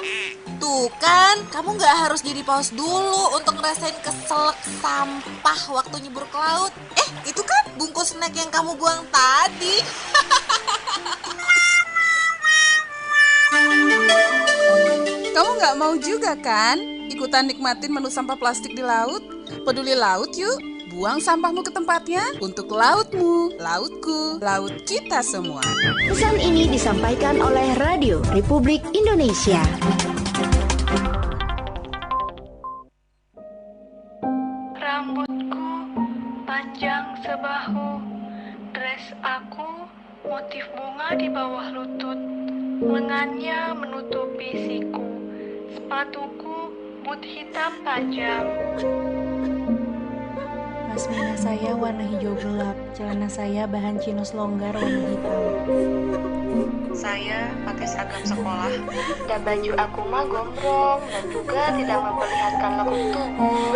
Tuh kan, kamu gak harus jadi paus dulu untuk ngerasain keselak sampah waktu nyebur ke laut. Itu kan bungkus snack yang kamu buang tadi. Kamu nggak mau juga kan ikutan nikmatin menu sampah plastik di laut? Peduli laut yuk, buang sampahmu ke tempatnya untuk lautmu, lautku, laut kita semua. Pesan ini disampaikan oleh Radio Republik Indonesia. Rambutku panjang sebahu, dress aku motif bunga di bawah lutut, lengannya menutupi siku, sepatuku boot hitam tajam. Pasmina saya warna hijau gelap, celana saya bahan chinos longgar warna hitam. Saya pakai seragam sekolah dan baju aku mah gombrong dan juga tidak memperlihatkan lekuk tubuh.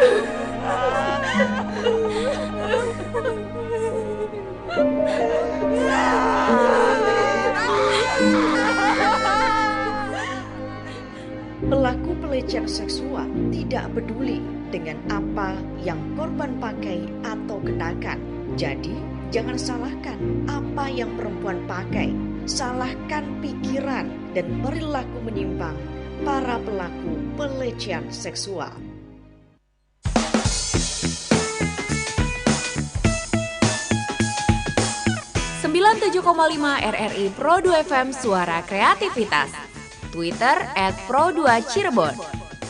Pelaku pelecehan seksual tidak peduli dengan apa yang korban pakai atau kenakan. Jadi, jangan salahkan apa yang perempuan pakai. Salahkan pikiran dan perilaku menyimpang para pelaku pelecehan seksual. RRI Pro 2 FM Suara Kreativitas. Twitter @Pro2Cirebon.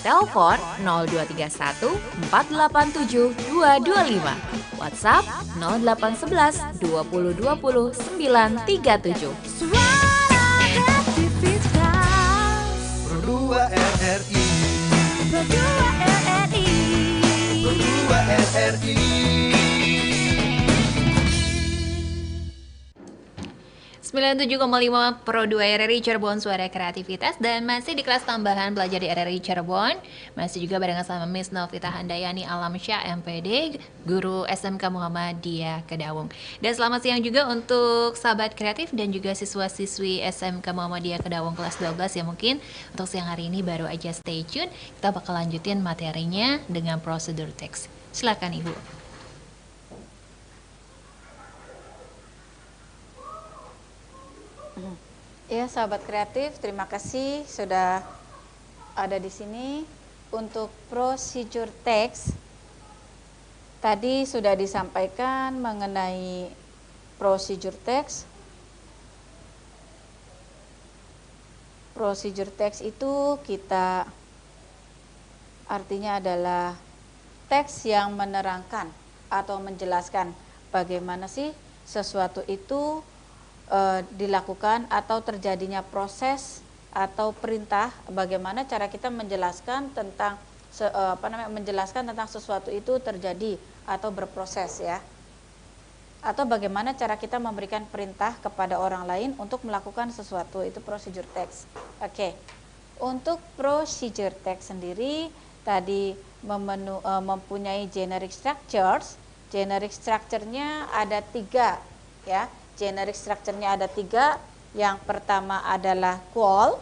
Telepon 0231 487 225. WhatsApp 0811 20 20 937. Suara Kreativitas Pro 2 RRI Pro 2 RRI Pro 2 RRI. 97,5 Pro 2 RRI Cirebon, suara kreativitas. Dan masih di kelas tambahan belajar di RRI Cirebon. Masih juga barengan sama Miss Novita Handayani Alamsyah MPD, guru SMK Muhammadiyah Kedawung. Dan selamat siang juga untuk sahabat kreatif dan juga siswa-siswi SMK Muhammadiyah Kedawung kelas 12 yang mungkin untuk siang hari ini baru aja stay tune. Kita bakal lanjutin materinya dengan prosedur teks. Silakan Ibu. Ya, sahabat kreatif, terima kasih sudah ada di sini. Untuk procedure text, tadi sudah disampaikan mengenai procedure text. Procedure text itu kita artinya adalah teks yang menerangkan atau menjelaskan bagaimana sih sesuatu itu dilakukan atau terjadinya proses atau perintah, bagaimana cara kita menjelaskan tentang menjelaskan tentang sesuatu itu terjadi atau berproses ya, atau bagaimana cara kita memberikan perintah kepada orang lain untuk melakukan sesuatu, itu procedure text. Oke. Untuk procedure text sendiri tadi mempunyai generic structures. Generic structure-nya ada 3 ya. Generic structure-nya ada 3. Yang pertama adalah goal.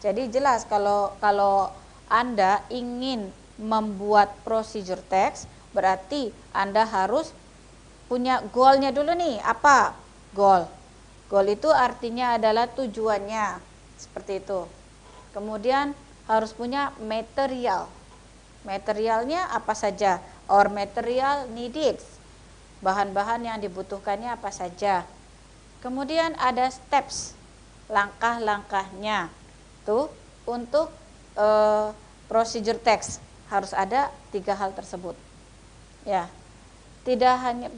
Jadi jelas kalau Anda ingin membuat procedure text, berarti Anda harus punya goalnya dulu nih. Apa goal? Goal itu artinya adalah tujuannya, seperti itu. Kemudian harus punya material. Materialnya apa saja? Or material needed. Bahan-bahan yang dibutuhkannya apa saja. Kemudian ada steps, langkah-langkahnya. Tuh, untuk procedure text harus ada 3 hal tersebut. Ya. Tidak hanya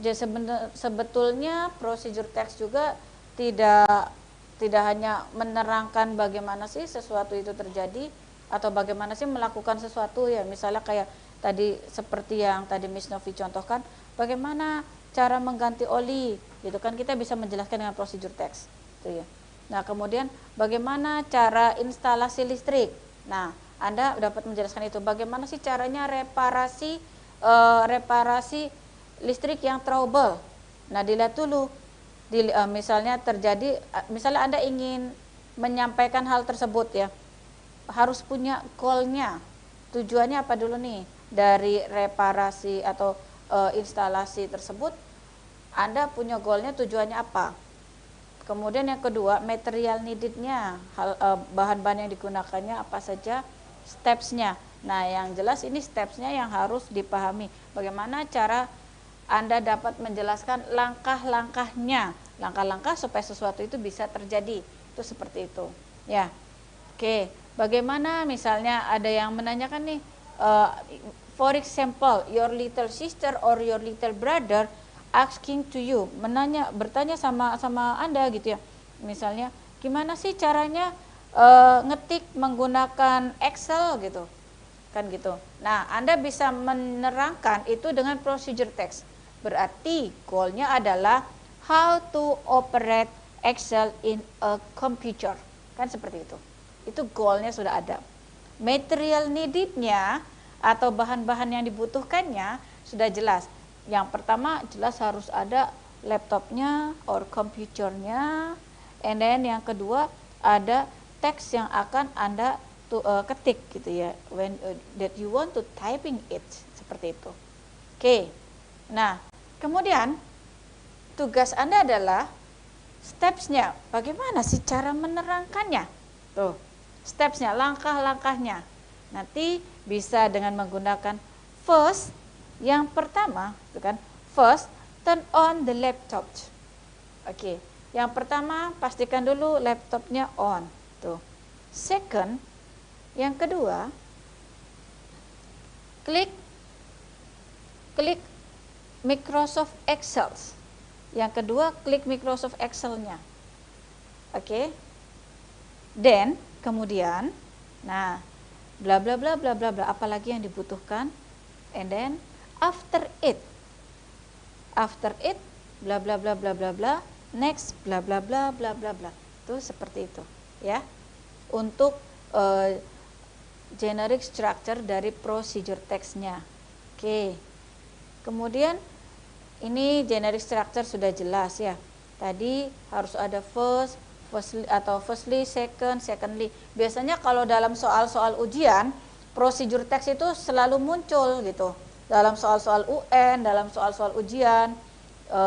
sebetulnya procedure text juga tidak hanya menerangkan bagaimana sih sesuatu itu terjadi atau bagaimana sih melakukan sesuatu ya, misalnya kayak tadi seperti yang tadi Miss Novi contohkan, bagaimana cara mengganti oli, gitu kan, kita bisa menjelaskan dengan procedure text, gitu ya. Nah, kemudian bagaimana cara instalasi listrik. Nah, Anda dapat menjelaskan itu. Bagaimana sih caranya reparasi listrik yang trouble. Nah, dilihat dulu. Misalnya Anda ingin menyampaikan hal tersebut ya, harus punya goalnya. Tujuannya apa dulu nih dari reparasi atau instalasi tersebut? Anda punya goalnya, tujuannya apa? Kemudian yang kedua, material needednya, bahan-bahan yang digunakannya apa saja, stepsnya. Nah, yang jelas ini stepsnya yang harus dipahami. Bagaimana cara Anda dapat menjelaskan langkah-langkahnya, langkah-langkah supaya sesuatu itu bisa terjadi. Itu seperti itu. Ya, oke. Bagaimana misalnya ada yang menanyakan nih, for example, your little sister or your little brother asking to you, bertanya sama Anda gitu ya. Misalnya, gimana sih caranya ngetik menggunakan Excel gitu. Kan gitu. Nah, Anda bisa menerangkan itu dengan procedure text. Berarti goalnya adalah how to operate Excel in a computer. Kan seperti itu. Itu goalnya sudah ada. Material needednya atau bahan-bahan yang dibutuhkannya sudah jelas. Yang pertama jelas harus ada laptopnya or komputernya, and then yang kedua ada teks yang akan Anda ketik gitu ya, when that you want to typing it, seperti itu. Oke. Nah, kemudian tugas Anda adalah stepsnya. Bagaimana sih cara menerangkannya? Tuh, stepsnya, langkah-langkahnya. Nanti bisa dengan menggunakan first. Yang pertama, itu kan, first turn on the laptop. Oke. Yang pertama, pastikan dulu laptopnya on. Tuh. Second, yang kedua, klik Microsoft Excel. Yang kedua, klik Microsoft Excel-nya. Oke. Then, kemudian, nah, bla bla bla bla bla bla, apalagi yang dibutuhkan, and then after it bla bla bla bla bla bla, next bla bla bla bla bla bla. Itu seperti itu ya. Untuk generic structure dari procedure text-nya. Oke. Kemudian ini generic structure sudah jelas ya. Tadi harus ada firstly atau firstly, secondly. Biasanya kalau dalam soal-soal ujian, procedure text itu selalu muncul gitu. Dalam soal-soal UN, dalam soal-soal ujian.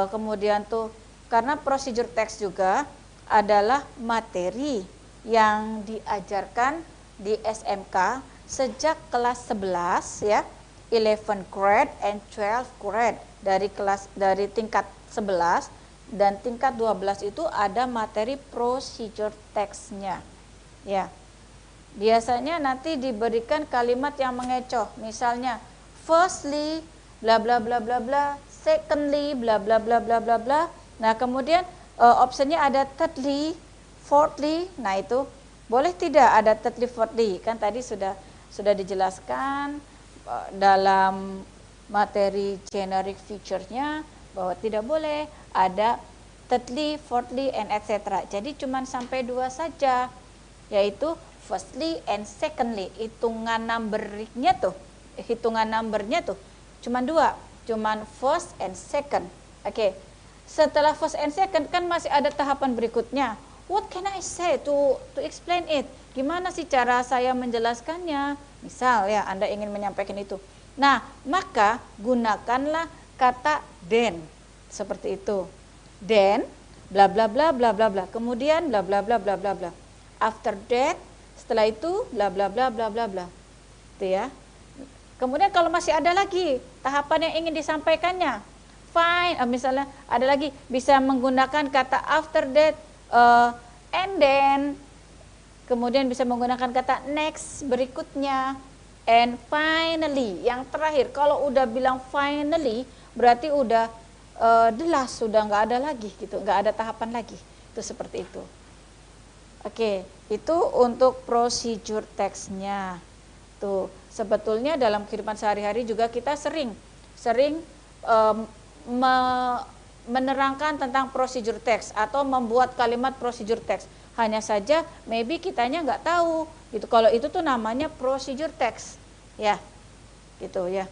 Kemudian tuh karena procedure text juga adalah materi yang diajarkan di SMK sejak kelas 11 ya, 11 grade and 12 grade, dari tingkat 11 dan tingkat 12 itu ada materi procedure text-nya. Ya. Biasanya nanti diberikan kalimat yang mengecoh, misalnya firstly bla bla bla bla bla, secondly bla bla bla bla bla bla. Nah, kemudian optionnya ada thirdly, fourthly. Nah, itu boleh tidak ada thirdly, fourthly? Kan tadi sudah dijelaskan dalam materi generic feature-nya bahwa tidak boleh ada thirdly, fourthly, and etc. Jadi cuma sampai 2 saja, yaitu firstly and secondly. Hitungan numbernya tuh cuma 2, cuma first and second. Oke. Setelah first and second kan masih ada tahapan berikutnya. What can I say to explain it? Gimana sih cara saya menjelaskannya? Misal ya, Anda ingin menyampaikan itu. Nah, maka gunakanlah kata then. Seperti itu. Then bla bla bla bla bla bla. Kemudian bla bla bla bla bla bla. After that, setelah itu bla bla bla bla bla bla. Itu ya. Kemudian kalau masih ada lagi tahapan yang ingin disampaikannya, fine. Misalnya ada lagi bisa menggunakan kata after that, and then, kemudian bisa menggunakan kata next berikutnya, and finally yang terakhir. Kalau udah bilang finally berarti udah jelas, sudah nggak ada lagi gitu, nggak ada tahapan lagi. Itu seperti itu. Oke, itu untuk procedure text-nya. Tuh, sebetulnya dalam kehidupan sehari-hari juga kita sering menerangkan tentang procedure text atau membuat kalimat procedure text. Hanya saja maybe kitanya nggak tahu gitu. Kalau itu tuh namanya procedure text ya, gitu ya.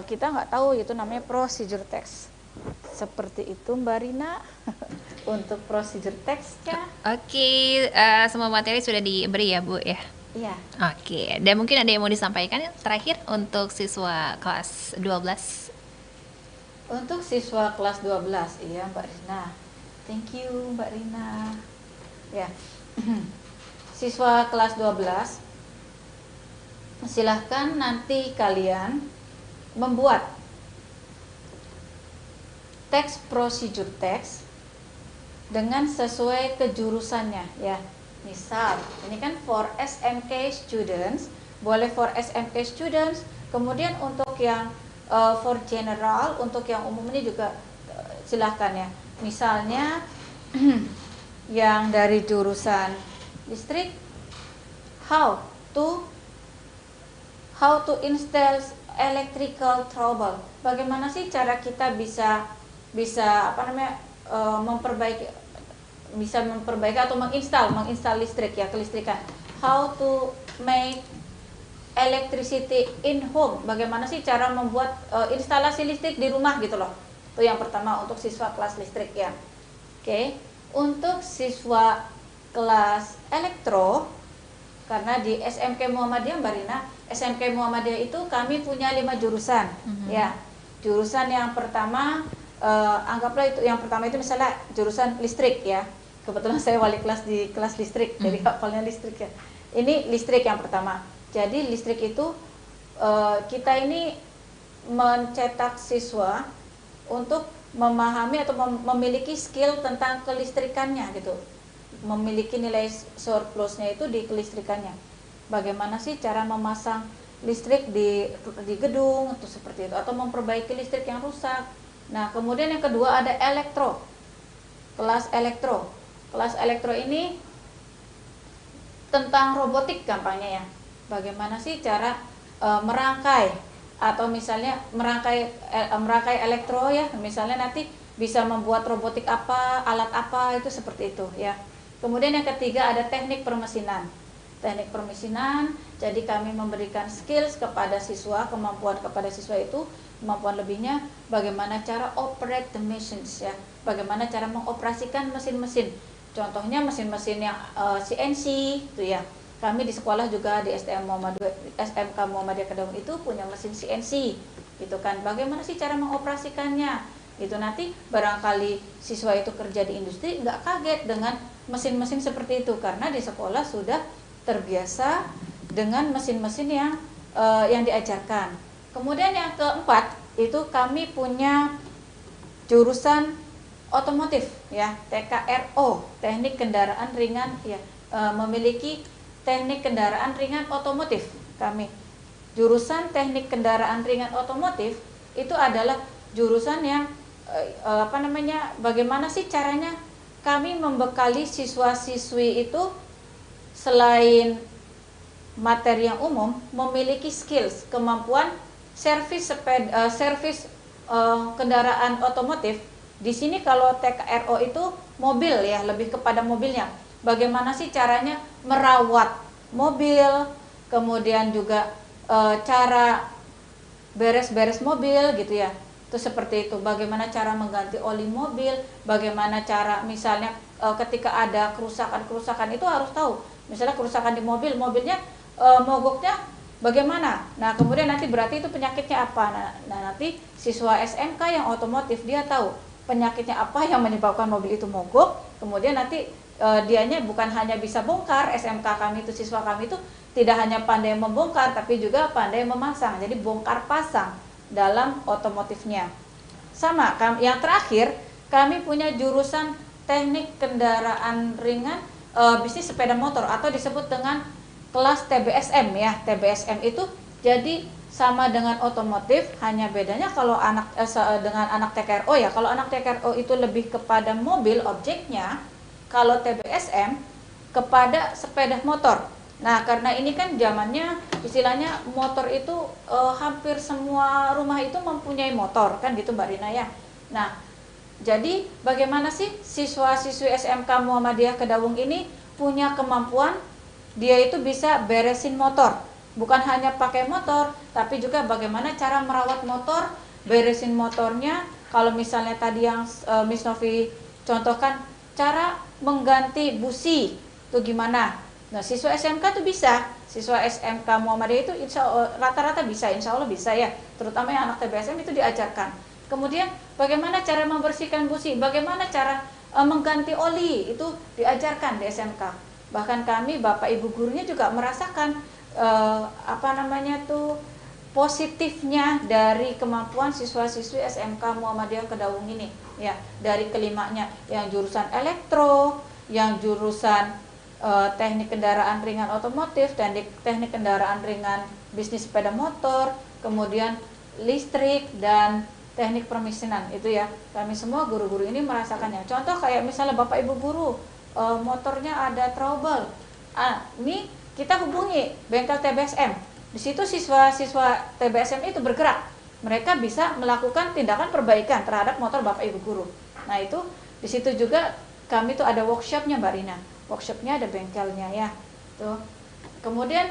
Kita nggak tahu itu namanya procedure text. Seperti itu Mbak Rina untuk procedure text-nya. Oke, semua materi sudah diberi ya Bu ya. Iya. Oke, dan mungkin ada yang mau disampaikan terakhir untuk siswa kelas 12. Untuk siswa kelas 12, iya Mbak Rina. Thank you Mbak Rina. Ya. Siswa kelas 12, silahkan nanti kalian membuat teks procedure text dengan sesuai kejurusannya ya. Misal, ini kan for SMK students, boleh for SMK students, kemudian untuk yang for general, untuk yang umum ini juga silahkan ya. Misalnya yang dari jurusan listrik, how to install electrical trouble. Bagaimana sih cara kita bisa memperbaiki atau menginstal listrik ya, kelistrikan. How to make electricity in home. Bagaimana sih cara membuat instalasi listrik di rumah gitu loh. Itu yang pertama untuk siswa kelas listrik ya. Oke. Untuk siswa kelas elektro, karena di SMK Muhammadiyah Mbak Rina, SMK Muhammadiyah itu kami punya 5 jurusan ya. Jurusan yang pertama anggaplah itu yang pertama itu misalnya jurusan listrik ya. Kebetulan saya wali kelas di kelas listrik, jadi hafalnya listrik ya. Ini listrik yang pertama. Jadi listrik itu kita ini mencetak siswa untuk memahami atau memiliki skill tentang kelistrikannya gitu. Memiliki nilai surplusnya itu di kelistrikannya. Bagaimana sih cara memasang listrik di gedung atau seperti itu, atau memperbaiki listrik yang rusak. Nah, kemudian yang kedua ada elektro. Kelas elektro. Kelas elektro ini tentang robotik gampangnya ya. Bagaimana sih cara merangkai atau misalnya merangkai elektro ya. Misalnya nanti bisa membuat robotik apa, alat apa, itu seperti itu ya. Kemudian yang ketiga ada teknik permesinan. Teknik permesinan, jadi kami memberikan skills kepada siswa, kemampuan kepada siswa itu, kemampuan lebihnya bagaimana cara operate the machines ya, bagaimana cara mengoperasikan mesin-mesin. Contohnya mesin-mesin yang CNC itu ya. Kami di sekolah juga di SMK Muhammadiyah Kedaung itu punya mesin CNC gitu kan. Bagaimana sih cara mengoperasikannya? Gitu, nanti barangkali siswa itu kerja di industri nggak kaget dengan mesin-mesin seperti itu karena di sekolah sudah terbiasa dengan mesin-mesin yang diajarkan. Kemudian yang keempat itu kami punya jurusan otomotif ya, TKRO, teknik kendaraan ringan ya, memiliki teknik kendaraan ringan otomotif. Kami jurusan teknik kendaraan ringan otomotif itu adalah jurusan yang bagaimana sih caranya kami membekali siswa-siswi itu selain materi yang umum memiliki skills, kemampuan servis kendaraan otomotif. Di sini kalau TKRO itu mobil ya, lebih kepada mobilnya. Bagaimana sih caranya merawat mobil, kemudian juga cara beres-beres mobil gitu ya. Itu seperti itu. Bagaimana cara mengganti oli mobil, bagaimana cara misalnya ketika ada kerusakan itu harus tahu. Misalnya kerusakan di mobil, mobilnya mogoknya bagaimana? Nah, kemudian nanti berarti itu penyakitnya apa? Nah, nanti siswa SMK yang otomotif dia tahu penyakitnya apa yang menyebabkan mobil itu mogok. Kemudian nanti dianya bukan hanya bisa bongkar, SMK kami itu, siswa kami itu tidak hanya pandai membongkar tapi juga pandai memasang. Jadi bongkar pasang dalam otomotifnya. Sama, yang terakhir kami punya jurusan teknik kendaraan ringan bisnis sepeda motor atau disebut dengan kelas TBSM ya. TBSM itu jadi sama dengan otomotif, hanya bedanya kalau dengan anak TKRO ya. Kalau anak TKRO itu lebih kepada mobil objeknya, kalau TBSM kepada sepeda motor. Nah, karena ini kan zamannya istilahnya motor itu hampir semua rumah itu mempunyai motor kan gitu Mbak Rina ya. Nah, jadi bagaimana sih siswa-siswi SMK Muhammadiyah Kedaung ini punya kemampuan dia itu bisa beresin motor. Bukan hanya pakai motor, tapi juga bagaimana cara merawat motor, beresin motornya. Kalau misalnya tadi yang Miss Novi contohkan cara mengganti busi itu gimana? Nah, siswa SMK tuh bisa, siswa SMK Muhammadiyah itu rata-rata bisa, insya Allah bisa ya. Terutama yang anak TBSM itu diajarkan. Kemudian bagaimana cara membersihkan busi, bagaimana cara mengganti oli itu diajarkan di SMK. Bahkan kami Bapak Ibu gurunya juga merasakan positifnya dari kemampuan siswa-siswi SMK Muhammadiyah Kedaung ini ya, dari kelimanya yang jurusan elektro, yang jurusan teknik kendaraan ringan otomotif, dan teknik kendaraan ringan bisnis sepeda motor, kemudian listrik dan teknik permesinan itu ya. Kami semua guru-guru ini merasakannya. Contoh kayak misalnya Bapak Ibu guru motornya ada trouble, ini kita hubungi bengkel TBSM. Di situ siswa-siswa TBSM itu bergerak. Mereka bisa melakukan tindakan perbaikan terhadap motor Bapak Ibu guru. Nah, itu di situ juga kami tuh ada workshopnya Mbak Rina. Workshopnya ada bengkelnya ya. Tuh. Kemudian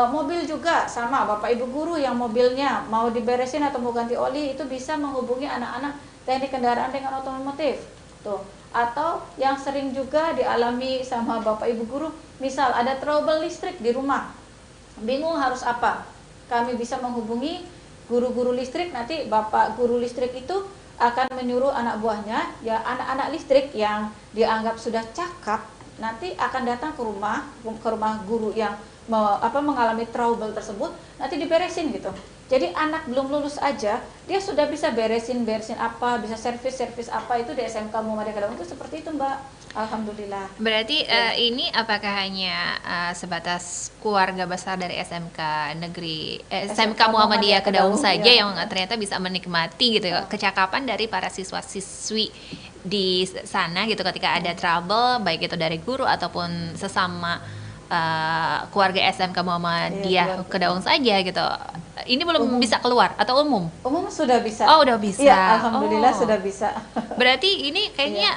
mobil juga sama, Bapak Ibu guru yang mobilnya mau diberesin atau mau ganti oli itu bisa menghubungi anak-anak teknik kendaraan ringan otomotif. Tuh. Atau yang sering juga dialami sama Bapak Ibu guru, misal ada trouble listrik di rumah, bingung harus apa, kami bisa menghubungi guru-guru listrik. Nanti Bapak guru listrik itu akan menyuruh anak buahnya, ya anak-anak listrik yang dianggap sudah cakap, nanti akan datang ke rumah guru yang mengalami trouble tersebut, nanti diberesin gitu. Jadi anak belum lulus aja, dia sudah bisa beresin apa, bisa servis apa, itu di SMK Muhammadiyah Kedaung itu seperti itu Mbak. Alhamdulillah. Berarti ini apakah hanya sebatas keluarga besar dari SMK SMK Muhammadiyah Kedaung saja yang ternyata bisa menikmati gitu kecakapan dari para siswa-siswi di sana gitu ketika ada trouble, baik itu dari guru ataupun sesama keluarga SMK Muhammadiyah Kedaung saja gitu. Ini belum bisa keluar atau umum? Umum sudah bisa. Oh, udah bisa. Iya, alhamdulillah sudah bisa. Berarti ini kayaknya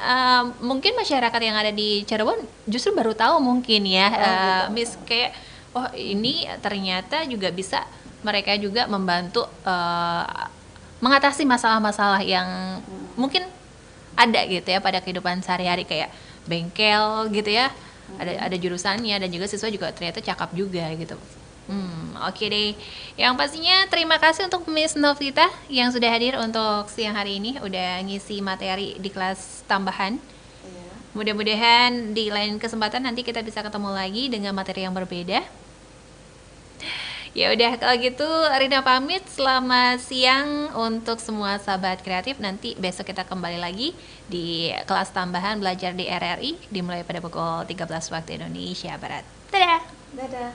mungkin masyarakat yang ada di Cirebon justru baru tahu mungkin ya, Miss, kayak ini ternyata juga bisa mereka juga membantu mengatasi masalah-masalah yang mungkin ada gitu ya pada kehidupan sehari-hari, kayak bengkel gitu ya. Ada jurusannya, dan juga siswa juga ternyata cakap juga gitu. Oke deh. Yang pastinya terima kasih untuk Miss Novita yang sudah hadir untuk siang hari ini, udah ngisi materi di kelas tambahan. Mudah-mudahan di lain kesempatan nanti kita bisa ketemu lagi dengan materi yang berbeda. Ya udah, kalau gitu Rina pamit. Selamat siang untuk semua sahabat kreatif. Nanti besok kita kembali lagi di kelas tambahan belajar di RRI dimulai pada pukul 13 waktu Indonesia Barat. Dadah. Dadah.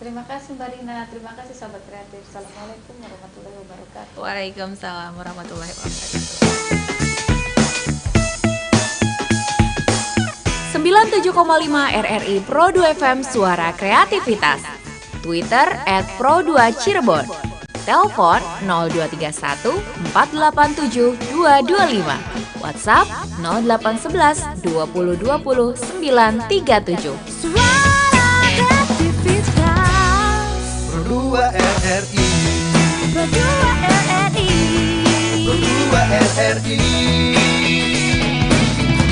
Terima kasih Mbak Rina, terima kasih sahabat kreatif. Assalamualaikum warahmatullahi wabarakatuh. Waalaikumsalam warahmatullahi wabarakatuh. 97,5 RRI Pro 2 FM Suara Kreativitas. Twitter @pro2cirebon. Telepon 0231 487 225. WhatsApp 0811 20 20 937. Pro 2 RRI. Pro 2 RRI. Pro 2 RRI.